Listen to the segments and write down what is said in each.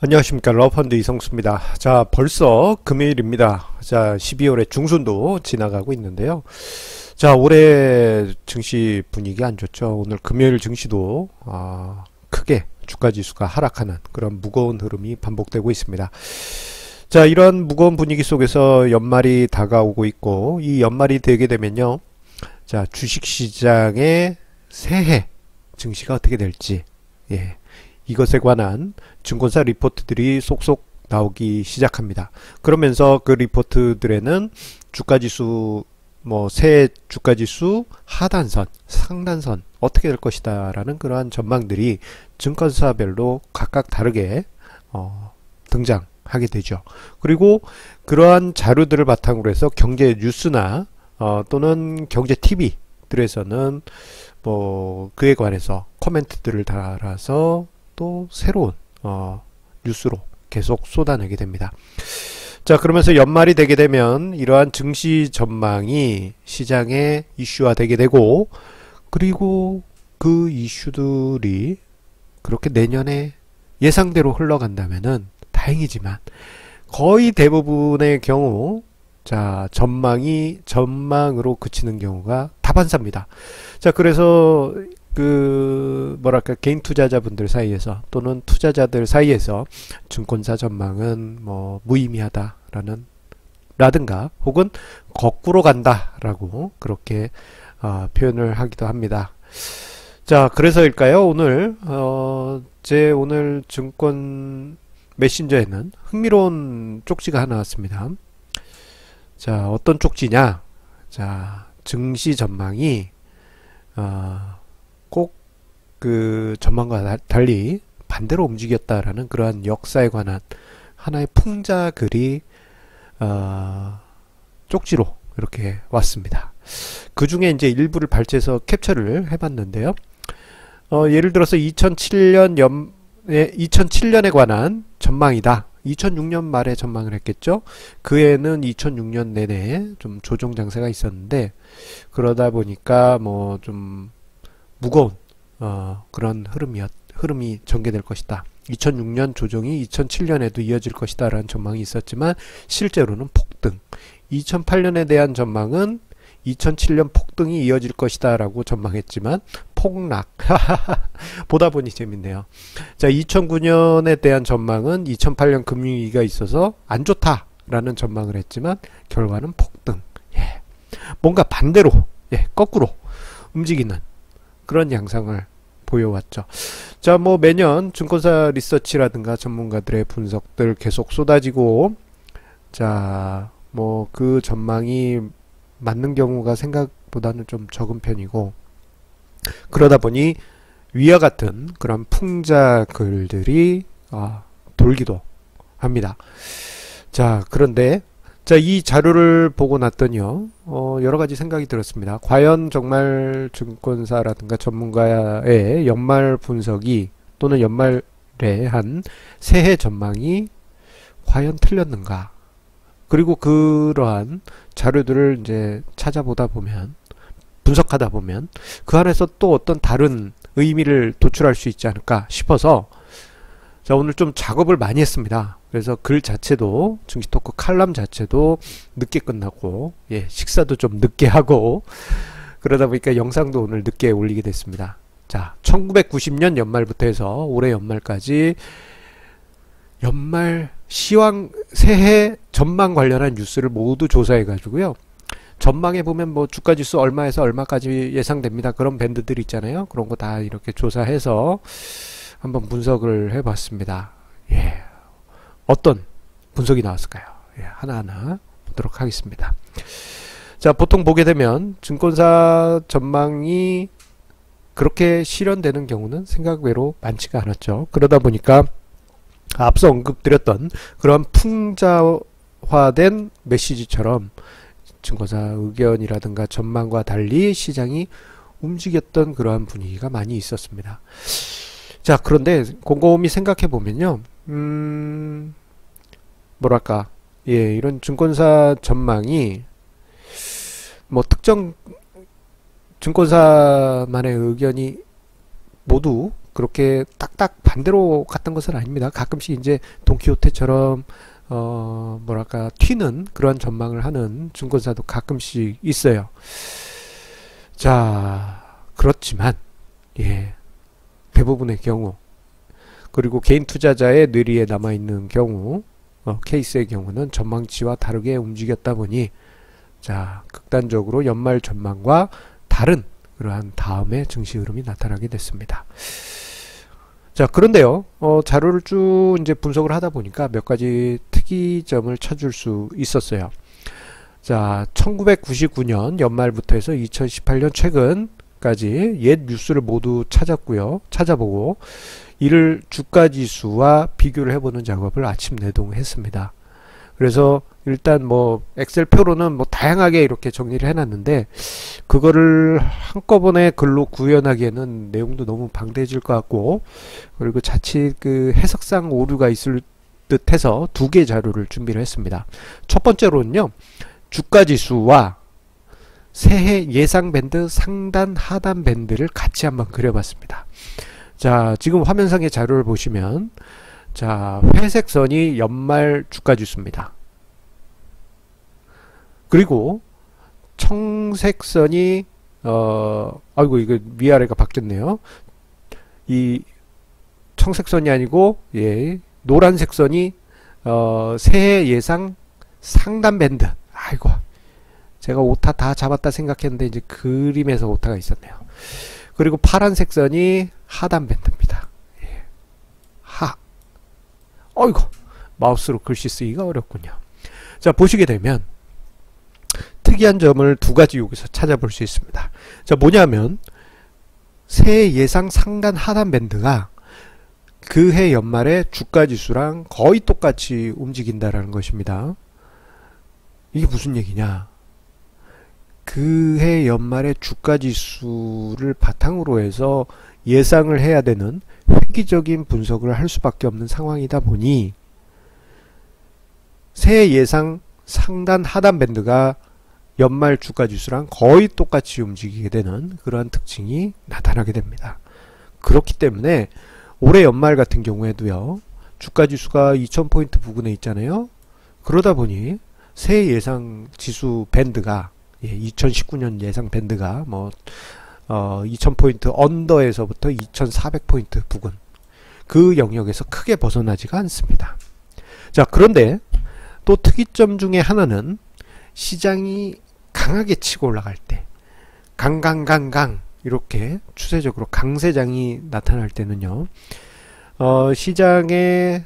안녕하십니까. 러펀드 이성수입니다. 자, 벌써 금요일입니다. 자, 12월의 중순도 지나가고 있는데요. 자, 올해 증시 분위기 안 좋죠. 오늘 금요일 증시도 크게 주가지수가 하락하는 그런 무거운 흐름이 반복되고 있습니다. 자, 이런 무거운 분위기 속에서 연말이 다가오고 있고, 이 연말이 되게 되면요, 자, 주식시장의 새해 증시가 어떻게 될지, 예, 이것에 관한 증권사 리포트들이 속속 나오기 시작합니다. 그러면서 그 리포트들에는 주가지수, 새해 주가지수 하단선, 상단선 어떻게 될 것이다 라는 그러한 전망들이 증권사별로 각각 다르게 등장하게 되죠. 그리고 그러한 자료들을 바탕으로 해서 경제 뉴스나 또는 경제 TV들에서는 그에 관해서 코멘트들을 달아서 또 새로운 뉴스로 계속 쏟아내게 됩니다. 자, 그러면서 연말이 되게 되면 이러한 증시 전망이 시장에 이슈화 되게 되고, 그리고 그 이슈들이 그렇게 내년에 예상대로 흘러간다면은 다행이지만 거의 대부분의 경우 자, 전망으로 그치는 경우가 다반사입니다. 자, 그래서 개인 투자자분들 사이에서 또는 투자자들 사이에서 증권사 전망은 무의미하다라는 라든가 혹은 거꾸로 간다라고 그렇게 표현을 하기도 합니다. 자, 그래서일까요? 오늘 오늘 증권 메신저에는 흥미로운 쪽지가 하나 왔습니다. 자, 어떤 쪽지냐? 자, 증시 전망이 꼭 그 전망과 달리 반대로 움직였다라는 그러한 역사에 관한 하나의 풍자글이 쪽지로 이렇게 왔습니다. 그 중에 이제 일부를 발췌해서 캡처를 해봤는데요. 예를 들어서 2007년에 관한 전망이다. 2006년 말에 전망을 했겠죠. 그 해는 2006년 내내 좀 조정 장세가 있었는데, 그러다 보니까 좀 무거운 그런 흐름이 전개될 것이다. 2006년 조정이 2007년에도 이어질 것이다 라는 전망이 있었지만 실제로는 폭등. 2008년에 대한 전망은 2007년 폭등이 이어질 것이다 라고 전망했지만 폭락. 보다 보니 재밌네요. 자, 2009년에 대한 전망은 2008년 금융위기가 있어서 안 좋다 라는 전망을 했지만 결과는 폭등. 예. 뭔가 반대로, 거꾸로 움직이는 그런 양상을 보여왔죠. 자, 매년 증권사 리서치라든가 전문가들의 분석들 계속 쏟아지고, 자, 그 전망이 맞는 경우가 생각보다는 좀 적은 편이고, 그러다 보니 위와 같은 그런 풍자 글들이 돌기도 합니다. 자, 그런데 이 자료를 보고 났더니요, 여러 가지 생각이 들었습니다. 과연 정말 증권사라든가 전문가의 연말 분석이 또는 연말에 한 새해 전망이 과연 틀렸는가? 그리고 그러한 자료들을 이제 찾아보다 보면, 분석하다 보면 그 안에서 또 어떤 다른 의미를 도출할 수 있지 않을까 싶어서, 자, 오늘 좀 작업을 많이 했습니다. 그래서 글 자체도, 증시토크 칼럼 자체도 늦게 끝나고, 식사도 좀 늦게 하고, 그러다 보니까 영상도 오늘 늦게 올리게 됐습니다. 자, 1990년 연말부터 해서 올해 연말까지 연말 새해 전망 관련한 뉴스를 모두 조사해 가지고요. 전망에 보면 주가지수 얼마에서 얼마까지 예상됩니다. 그런 밴드들 있잖아요. 그런 거 다 이렇게 조사해서 한번 분석을 해봤습니다. 어떤 분석이 나왔을까요? 하나하나 보도록 하겠습니다. 자, 보통 보게 되면 증권사 전망이 그렇게 실현되는 경우는 생각외로 많지가 않았죠. 그러다 보니까 앞서 언급드렸던 그런 풍자화된 메시지처럼 증권사 의견이라든가 전망과 달리 시장이 움직였던 그러한 분위기가 많이 있었습니다. 자, 그런데 곰곰이 생각해 보면요, 이런 증권사 전망이 특정 증권사만의 의견이 모두 그렇게 딱딱 반대로 갔던 것은 아닙니다. 가끔씩 이제 돈키호테처럼 뭐랄까 튀는 그런 전망을 하는 증권사도 가끔씩 있어요. 자, 그렇지만 예, 대부분의 경우, 그리고 개인 투자자의 뇌리에 남아있는 경우, 케이스의 경우는 전망치와 다르게 움직였다 보니 자, 극단적으로 연말 전망과 다른 그러한 다음의 증시 흐름이 나타나게 됐습니다. 자, 그런데요, 자료를 쭉 이제 분석을 하다 보니까 몇 가지 특이점을 찾을 수 있었어요. 자, 1999년 연말부터 해서 2018년 최근까지 옛 뉴스를 모두 찾아보고 이를 주가지수와 비교를 해보는 작업을 아침 내동했습니다. 그래서 일단 뭐 엑셀표로는 뭐 다양하게 이렇게 정리를 해놨는데 그거를 한꺼번에 글로 구현하기에는 내용도 너무 방대해질 것 같고, 그리고 자칫 그 해석상 오류가 있을 듯해서 두 개의 자료를 준비를 했습니다. 첫 번째로는요, 주가지수와 새해 예상 밴드 상단 하단 밴드를 같이 한번 그려봤습니다. 자, 지금 화면상의 자료를 보시면 자, 회색 선이 연말 주가지수입니다. 그리고 청색 선이 아이고 이거 위아래가 바뀌었네요. 이 청색 선이 아니고 예, 노란색 선이 새해 예상 상단 밴드. 아이고 제가 오타 다 잡았다 생각했는데 이제 그림에서 오타가 있었네요. 그리고 파란색 선이 하단 밴드입니다. 예. 어이구 마우스로 글씨 쓰기가 어렵군요. 자, 보시게 되면 특이한 점을 두 가지 여기서 찾아볼 수 있습니다. 자, 뭐냐면 새해 예상 상단 하단 밴드가 그 해 연말에 주가지수랑 거의 똑같이 움직인다라는 것입니다. 이게 무슨 얘기냐? 그 해 연말에 주가지수를 바탕으로 해서 예상을 해야 되는 획기적인 분석을 할 수밖에 없는 상황이다 보니 새해 예상 상단 하단 밴드가 연말 주가지수랑 거의 똑같이 움직이게 되는 그러한 특징이 나타나게 됩니다. 그렇기 때문에 올해 연말 같은 경우에도요, 주가지수가 2000포인트 부근에 있잖아요. 그러다 보니 새해 예상 지수 밴드가 2019년 예상 밴드가 뭐 2000포인트 언더에서부터 2400포인트 부근, 그 영역에서 크게 벗어나지가 않습니다. 자, 그런데 또 특이점 중에 하나는 시장이 강하게 치고 올라갈 때, 강강강강 이렇게 추세적으로 강세장이 나타날 때는요, 시장의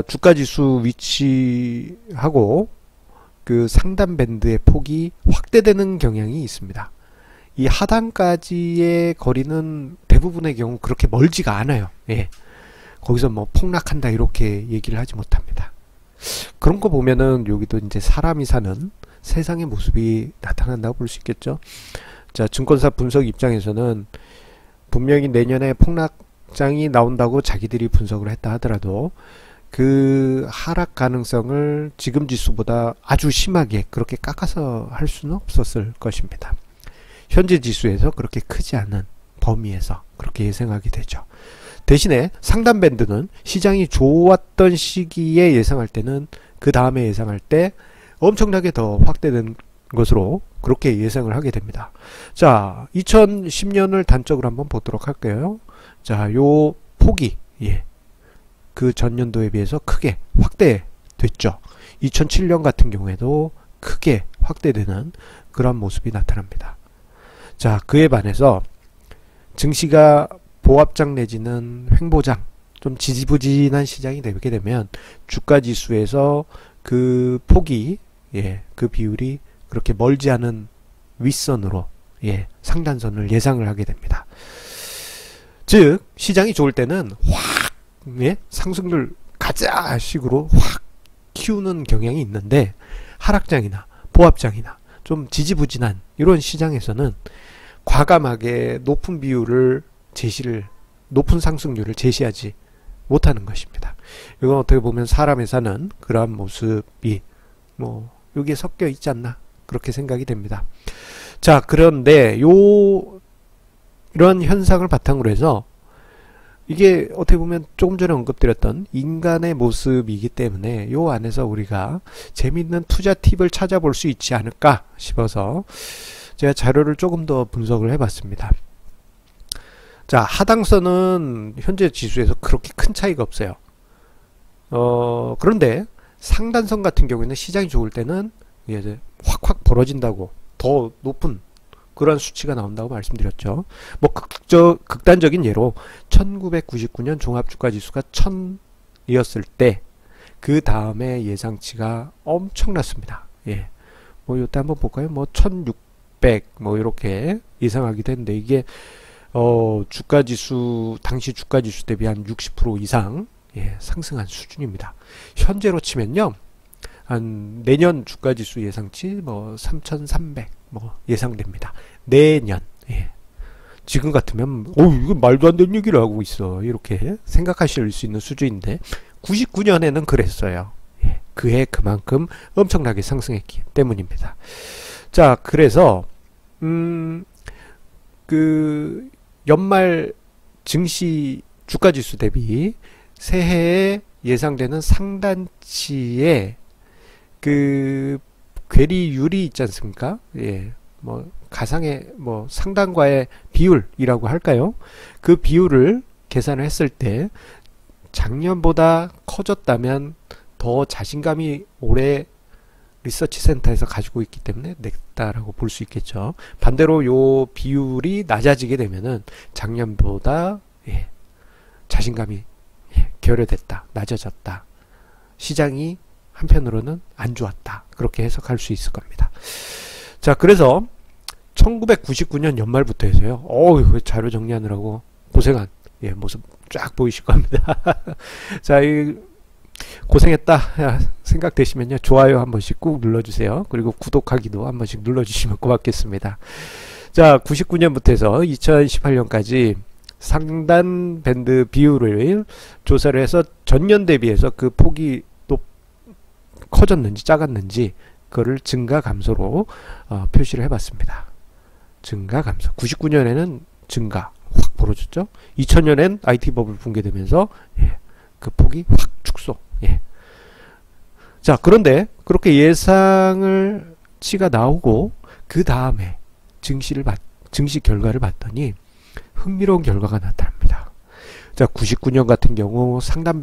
주가지수 위치하고 그 상단 밴드의 폭이 확대되는 경향이 있습니다. 이 하단까지의 거리는 대부분의 경우 그렇게 멀지가 않아요. 예. 거기서 뭐 폭락한다 이렇게 얘기를 하지 못합니다. 그런 거 보면은 여기도 이제 사람이 사는 세상의 모습이 나타난다고 볼 수 있겠죠. 자, 증권사 분석 입장에서는 분명히 내년에 폭락장이 나온다고 자기들이 분석을 했다 하더라도 그 하락 가능성을 지금 지수보다 아주 심하게 그렇게 깎아서 할 수는 없었을 것입니다. 현재 지수에서 그렇게 크지 않은 범위에서 그렇게 예상하게 되죠. 대신에 상단 밴드는 시장이 좋았던 시기에 예상할 때는 그 다음에 예상할 때 엄청나게 더 확대된 것으로 그렇게 예상을 하게 됩니다. 자, 2010년을 단적으로 한번 보도록 할게요. 자, 요 폭이 그 전년도에 비해서 크게 확대됐죠. 2007년 같은 경우에도 크게 확대되는 그런 모습이 나타납니다. 자, 그에 반해서 증시가 보합장 내지는 횡보장, 좀 지지부진한 시장이 되게 되면 주가지수에서 그 폭이 그 비율이 그렇게 멀지 않은 윗선으로 상단선을 예상을 하게 됩니다. 즉 시장이 좋을 때는 확 상승률 가자 식으로 확 키우는 경향이 있는데, 하락장이나 보합장이나 좀 지지부진한 이런 시장에서는 과감하게 높은 비율을 높은 상승률을 제시하지 못하는 것입니다. 이건 어떻게 보면 사람이 사는 그러한 모습이 뭐 여기에 섞여 있지 않나 그렇게 생각이 됩니다. 자, 그런데 이런 현상을 바탕으로 해서 이게 어떻게 보면 조금 전에 언급드렸던 인간의 모습이기 때문에 요 안에서 우리가 재밌는 투자 팁을 찾아볼 수 있지 않을까 싶어서 제가 자료를 조금 더 분석을 해봤습니다. 자, 하당선은 현재 지수에서 그렇게 큰 차이가 없어요. 그런데 상단선 같은 경우에는 시장이 좋을 때는 이제 확확 벌어진다고 더 높은 그런 수치가 나온다고 말씀드렸죠. 뭐 극단적인 예로 1999년 종합주가지수가 1000이었을 때 그 다음에 예상치가 엄청났습니다. 예. 뭐 이때 한번 볼까요? 뭐 1600 뭐 이렇게 예상하기도 했는데 이게 주가지수 당시 주가지수 대비 한 60% 이상 상승한 수준입니다. 현재로 치면요. 한 내년 주가지수 예상치 뭐 3300 뭐 예상됩니다. 내년. 지금 같으면 이거 말도 안 되는 얘기를 하고 있어. 이렇게 생각하실 수 있는 수준인데 99년에는 그랬어요. 그해 그만큼 엄청나게 상승했기 때문입니다. 자, 그래서 그 연말 증시 주가지수 대비 새해에 예상되는 상단치의 그 괴리율이 있지 않습니까? 뭐 가상의 뭐 상단과의 비율이라고 할까요? 그 비율을 계산을 했을 때 작년보다 커졌다면 더 자신감이 올해 리서치 센터에서 가지고 있기 때문에 냈다라고 볼 수 있겠죠. 반대로 요 비율이 낮아지게 되면은 작년보다 자신감이 결여됐다, 낮아졌다. 시장이 한편으로는 안 좋았다. 그렇게 해석할 수 있을 겁니다. 자, 그래서 1999년 연말부터 해서요. 자료 정리하느라고 고생한 모습 쫙 보이실 겁니다. 자, 고생했다 생각되시면요. 좋아요 한 번씩 꾹 눌러주세요. 그리고 구독하기도 한 번씩 눌러주시면 고맙겠습니다. 자, 99년부터 해서 2018년까지 상단 밴드 비율을 조사를 해서 전년 대비해서 그 폭이 커졌는지 작았는지 그거를 증가 감소로 표시를 해봤습니다. 증가 감소. 99년에는 증가 확 벌어졌죠. 2000년엔 IT 버블 붕괴되면서 그 폭이 확 축소. 자, 그런데 그렇게 예상을 치가 나오고 그 다음에 증시 결과를 봤더니 흥미로운 결과가 나타납니다. 자, 99년 같은 경우 상단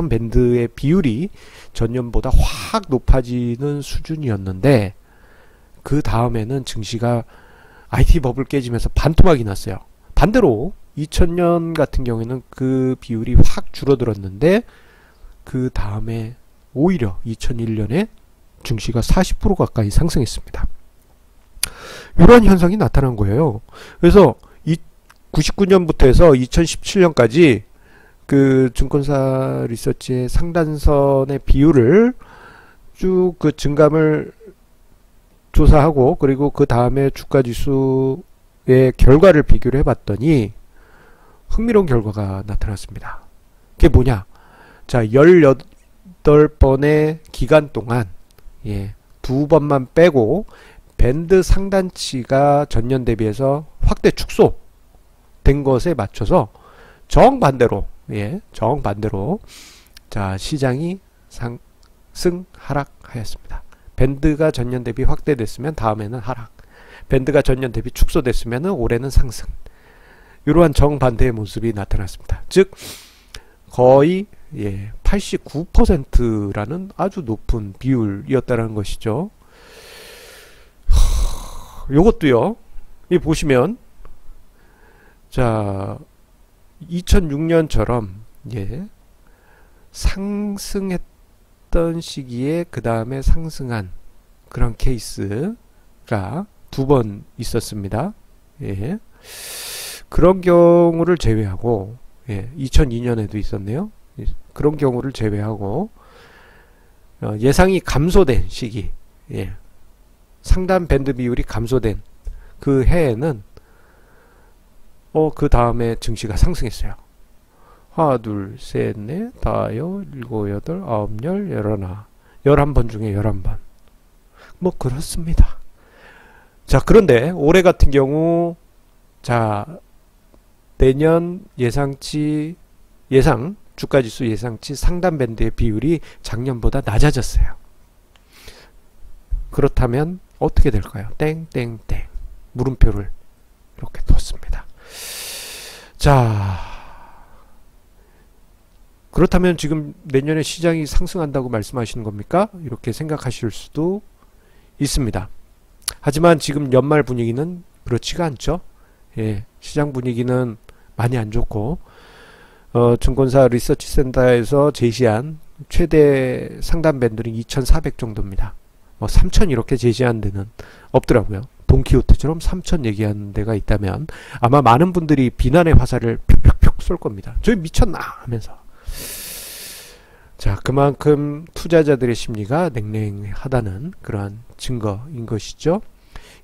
밴드의 비율이 전년보다 확 높아지는 수준이었는데 그 다음에는 증시가 IT 버블 깨지면서 반토막이 났어요. 반대로 2000년 같은 경우에는 그 비율이 확 줄어들었는데 그 다음에 오히려 2001년에 증시가 40% 가까이 상승했습니다. 이러한 현상이 나타난 거예요. 그래서 99년부터 해서 2017년까지 그 증권사 리서치의 상단선의 비율을 쭉 그 증감을 조사하고 그리고 그 다음에 주가지수의 결과를 비교를 해봤더니 흥미로운 결과가 나타났습니다. 그게 뭐냐? 자, 18번의 기간 동안 두 번만 빼고 밴드 상단치가 전년 대비해서 확대 축소된 것에 맞춰서 정반대로 자, 시장이 상승 하락하였습니다. 밴드가 전년 대비 확대됐으면 다음에는 하락, 밴드가 전년 대비 축소됐으면 올해는 상승. 이러한 정반대의 모습이 나타났습니다. 즉 거의 89%라는 아주 높은 비율이었다는 것이죠. 요것도요. 이 보시면 자, 2006년처럼 상승했던 시기에 그 다음에 상승한 그런 케이스가 두 번 있었습니다. 그런 경우를 제외하고 2002년에도 있었네요. 그런 경우를 제외하고 예상이 감소된 시기, 상단 밴드 비율이 감소된 그 해에는 그 다음에 증시가 상승했어요. 하나, 둘, 셋, 넷, 다섯, 일곱, 여덟, 아홉, 열, 열하나, 11번 중에 11번. 뭐 그렇습니다. 자, 그런데 올해 같은 경우 자, 내년 주가지수 예상치 상단 밴드의 비율이 작년보다 낮아졌어요. 그렇다면 어떻게 될까요? 땡땡땡 물음표를 이렇게 뒀습니다. 자, 그렇다면 지금 내년에 시장이 상승한다고 말씀하시는 겁니까? 이렇게 생각하실 수도 있습니다. 하지만 지금 연말 분위기는 그렇지가 않죠. 예, 시장 분위기는 많이 안 좋고 증권사 리서치 센터에서 제시한 최대 상단 밴드는 2,400 정도입니다. 3,000 이렇게 제시한 데는 없더라고요. 돈키호테처럼 3,000 얘기하는 데가 있다면 아마 많은 분들이 비난의 화살을 푹푹푹 쏠 겁니다. 저희 미쳤나 하면서. 자, 그만큼 투자자들의 심리가 냉랭하다는 그러한 증거인 것이죠.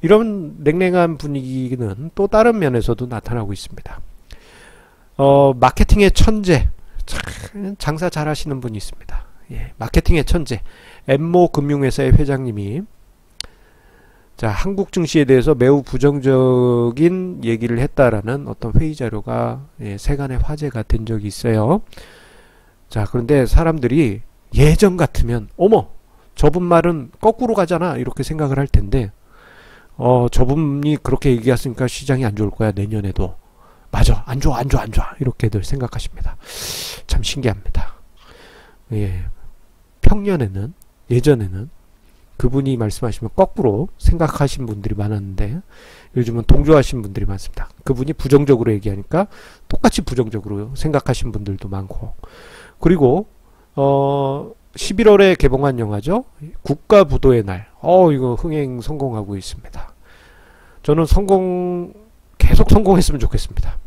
이런 냉랭한 분위기는 또 다른 면에서도 나타나고 있습니다. 마케팅의 천재, 장사 잘 하시는 분이 있습니다. 예, 마케팅의 천재, 엠모 금융회사의 회장님이 자, 한국 증시에 대해서 매우 부정적인 얘기를 했다라는 어떤 회의 자료가 세간의 화제가 된 적이 있어요. 자, 그런데 사람들이 예전 같으면 어머, 저분 말은 거꾸로 가잖아 이렇게 생각을 할 텐데 저분이 그렇게 얘기했으니까 시장이 안 좋을 거야 내년에도. 맞아, 안 좋아 이렇게들 생각하십니다. 참 신기합니다. 예, 예전에는 그분이 말씀하시면 거꾸로 생각하신 분들이 많았는데 요즘은 동조하신 분들이 많습니다. 그분이 부정적으로 얘기하니까 똑같이 부정적으로 생각하신 분들도 많고, 그리고 11월에 개봉한 영화죠. 국가부도의 날. 이거 흥행 성공하고 있습니다. 저는 계속 성공했으면 좋겠습니다.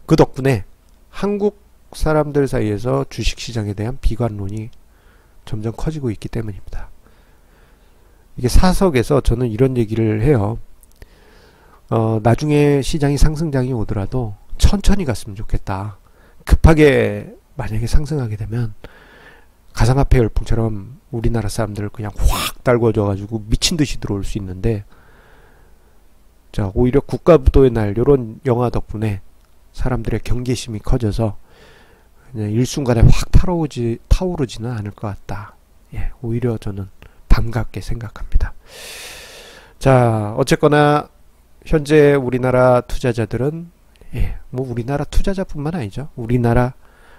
그 덕분에 한국 사람들 사이에서 주식시장에 대한 비관론이 점점 커지고 있기 때문입니다. 이게 사석에서 저는 이런 얘기를 해요. 나중에 시장이 상승장이 오더라도 천천히 갔으면 좋겠다. 급하게 만약에 상승하게 되면 가상화폐 열풍처럼 우리나라 사람들을 그냥 확 달궈줘 가지고 미친듯이 들어올 수 있는데, 자, 오히려 국가부도의 날 이런 영화 덕분에 사람들의 경계심이 커져서 그냥 일순간에 확 타오르지는 않을 것 같다. 예, 오히려 저는 반갑게 생각합니다. 자, 어쨌거나 현재 우리나라 투자자들은 뭐 우리나라 투자자뿐만 아니죠. 우리나라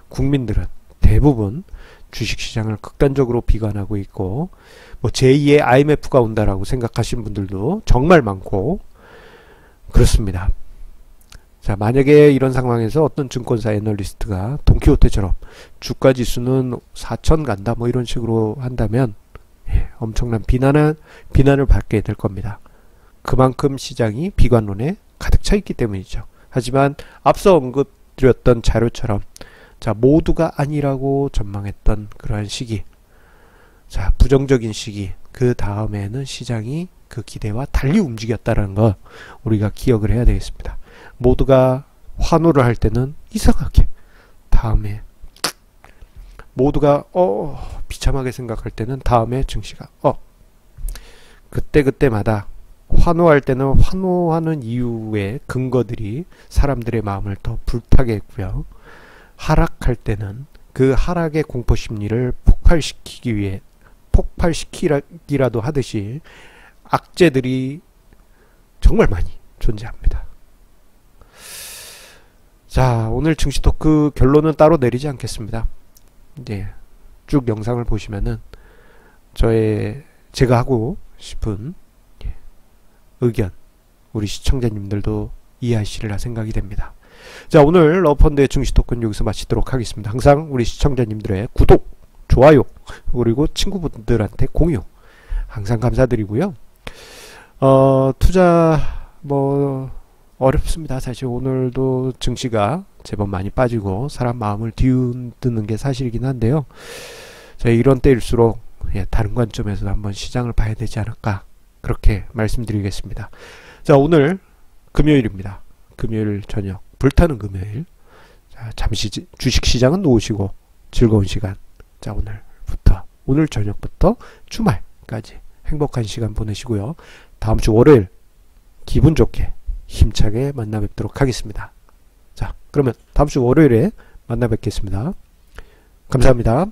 국민들은 대부분 주식시장을 극단적으로 비관하고 있고, 뭐 제2의 IMF가 온다라고 생각하신 분들도 정말 많고 그렇습니다. 자, 만약에 이런 상황에서 어떤 증권사 애널리스트가 돈키호테처럼 주가 지수는 4천 간다 뭐 이런 식으로 한다면 엄청난 비난을 받게 될 겁니다. 그만큼 시장이 비관론에 가득 차 있기 때문이죠. 하지만 앞서 언급드렸던 자료처럼 자, 모두가 아니라고 전망했던 그러한 시기, 자, 부정적인 시기, 그 다음에는 시장이 그 기대와 달리 움직였다는 거 우리가 기억을 해야 되겠습니다. 모두가 환호를 할 때는 이상하게, 다음에 모두가 비참하게 생각할 때는 다음에 증시가 그때마다 환호할 때는 환호하는 이유의 근거들이 사람들의 마음을 더 불타게 했고요. 하락할 때는 그 하락의 공포심리를 폭발시키기라도 하듯이 악재들이 정말 많이 존재합니다. 자, 오늘 증시 토크 결론은 따로 내리지 않겠습니다. 이제 쭉 영상을 보시면은 제가 하고 싶은 의견 우리 시청자님들도 이해하시리라 생각이 됩니다. 자, 오늘 러펀드의 증시 토크는 여기서 마치도록 하겠습니다. 항상 우리 시청자님들의 구독, 좋아요, 그리고 친구분들한테 공유 항상 감사드리고요. 투자 뭐 어렵습니다. 사실 오늘도 증시가 제법 많이 빠지고 사람 마음을 뒤흔드는 게 사실이긴 한데요. 자, 이런 때일수록 다른 관점에서 한번 시장을 봐야 되지 않을까, 그렇게 말씀드리겠습니다. 자, 오늘 금요일입니다. 금요일 저녁, 불타는 금요일. 자, 잠시 주식시장은 놓으시고 즐거운 시간, 자, 오늘 저녁부터 주말까지 행복한 시간 보내시고요. 다음 주 월요일 기분 좋게 힘차게 만나 뵙도록 하겠습니다. 그러면 다음 주 월요일에 만나 뵙겠습니다. 감사합니다.